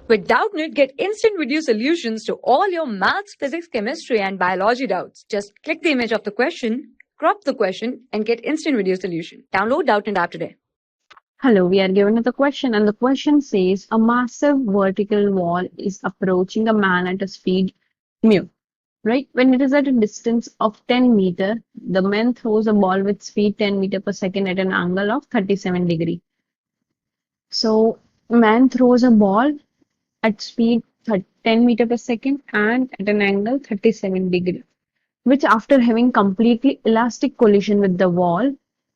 With Doubtnut, get instant video solutions to all your maths, physics, chemistry, and biology doubts. Just click the image of the question, crop the question, and get instant video solution. Download Doubtnut app today. Hello, we are given the question, and the question says a massive vertical wall is approaching a man at a speed mu. Right? When it is at a distance of 10 meter, the man throws a ball with speed 10 meter per second at an angle of 37 degree. So, man throws a ball at speed 10 meter per second and at an angle 37 degree, which after having completely elastic collision with the wall,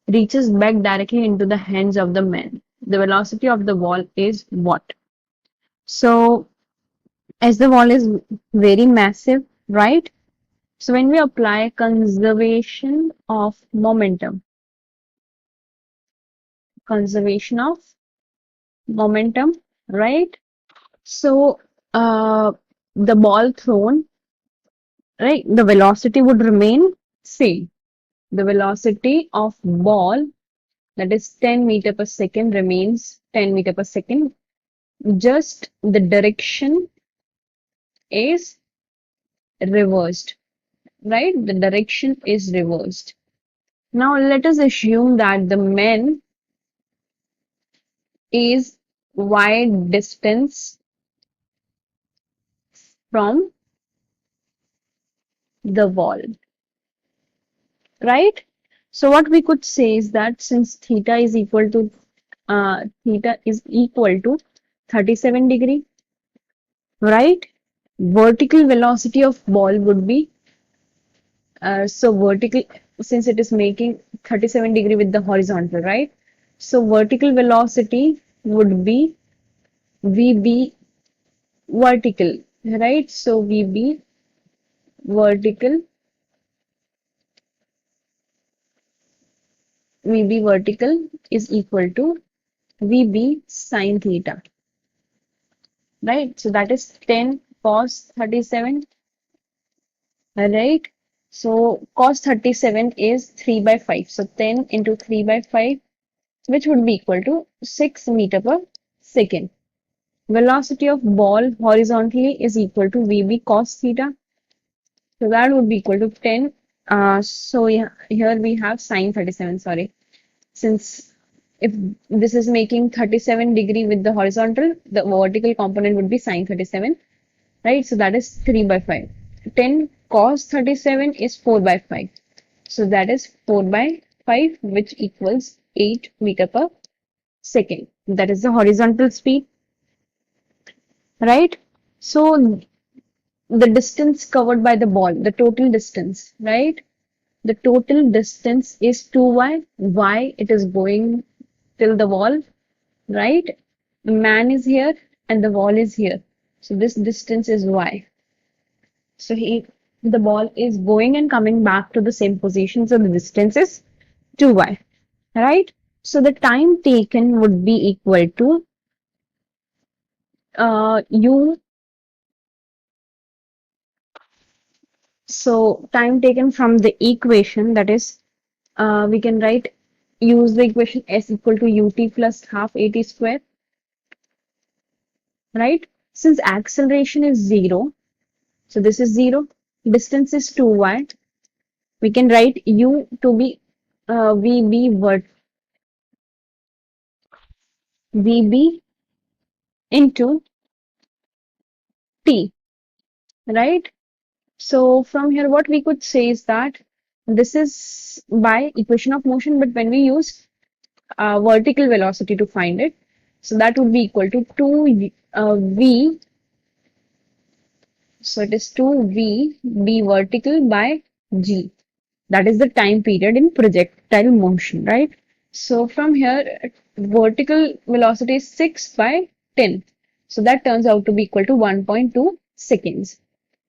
reaches back directly into the hands of the man. The velocity of the wall is what? So, as the wall is very massive, right? So, when we apply conservation of momentum, right? So, the ball thrown, right? The velocity would remain same. The velocity of ball, that is 10 meter per second, remains 10 meter per second. Just the direction is reversed, right? The direction is reversed. Now let us assume that the man is wide distance from the wall, right? So what we could say is that since theta is equal to 37 degree, right? Vertical velocity of ball would be so vertical, since it is making 37 degree with the horizontal, right? So vertical velocity would be VB vertical, right? So VB vertical, VB vertical is equal to VB sine theta, right? So that is 10 cos 37, right? So cos 37 is 3 by 5. So 10 into 3 by 5, which would be equal to 6 meter per second. Velocity of ball horizontally is equal to VB cos theta. So that would be equal to 10. So yeah, here we have sine 37, sorry. Since if this is making 37 degree with the horizontal, the vertical component would be sine 37, right? So that is 3 by 5. 10 cos 37 is 4 by 5. So that is 4 by 5, which equals 8 meter per second. That is the horizontal speed, right? So the distance covered by the ball, the total distance, right? The total distance is 2y. Why? It is going till the wall, right? The man is here and the wall is here. So this distance is y. So the ball is going and coming back to the same position. So the distance is 2y, right? So the time taken would be equal to u. So time taken from the equation, that is, we can use the equation s equal to ut plus half at square, right? Since acceleration is 0, so this is 0, distance is 2y, we can write u to be vb into t, right? So from here, what we could say is that this is by equation of motion, but when we use vertical velocity to find it, so that would be equal to 2v. So it is 2v b vertical by g. That is the time period in projectile motion, right? So from here, vertical velocity is 6 by 10. So that turns out to be equal to 1.2 seconds,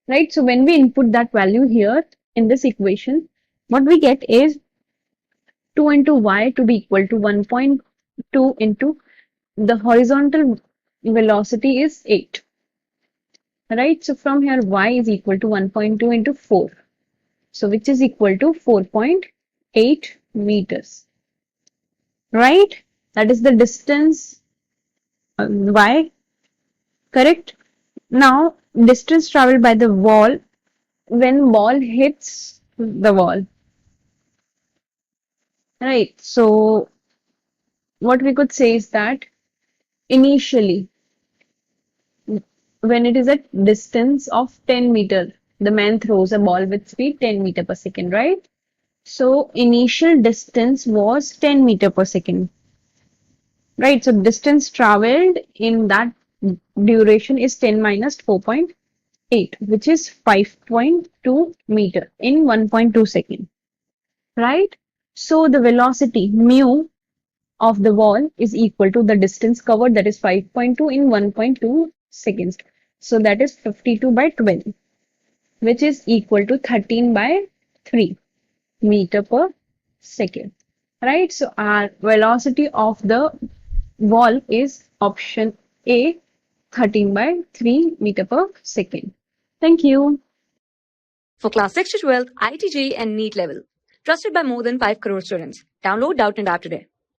right? So when we input that value here in this equation, what we get is 2 into y to be equal to 1.2 into the horizontal velocity is 8, right? So from here, y is equal to 1.2 into 4. So which is equal to 4.8 meters, right? That is the distance y Correct? Now, distance traveled by the wall when ball hits the wall. Right. So, what we could say is that initially, when it is at distance of 10 meter, the man throws a ball with speed 10 meter per second, right? So, initial distance was 10 meter per second. Right, so distance traveled in that duration is 10 minus 4.8, which is 5.2 meter in 1.2 second. Right? So the velocity mu of the wall is equal to the distance covered, that is 5.2 in 1.2 seconds. So that is 52 by 12, which is equal to 13 by 3 meter per second. Right? So our velocity of the wall is option A, 13 by 3 meter per second. Thank you. For class 6 to 12, IIT JEE and NEET level. Trusted by more than 5 crore students. Download Doubtnut app today.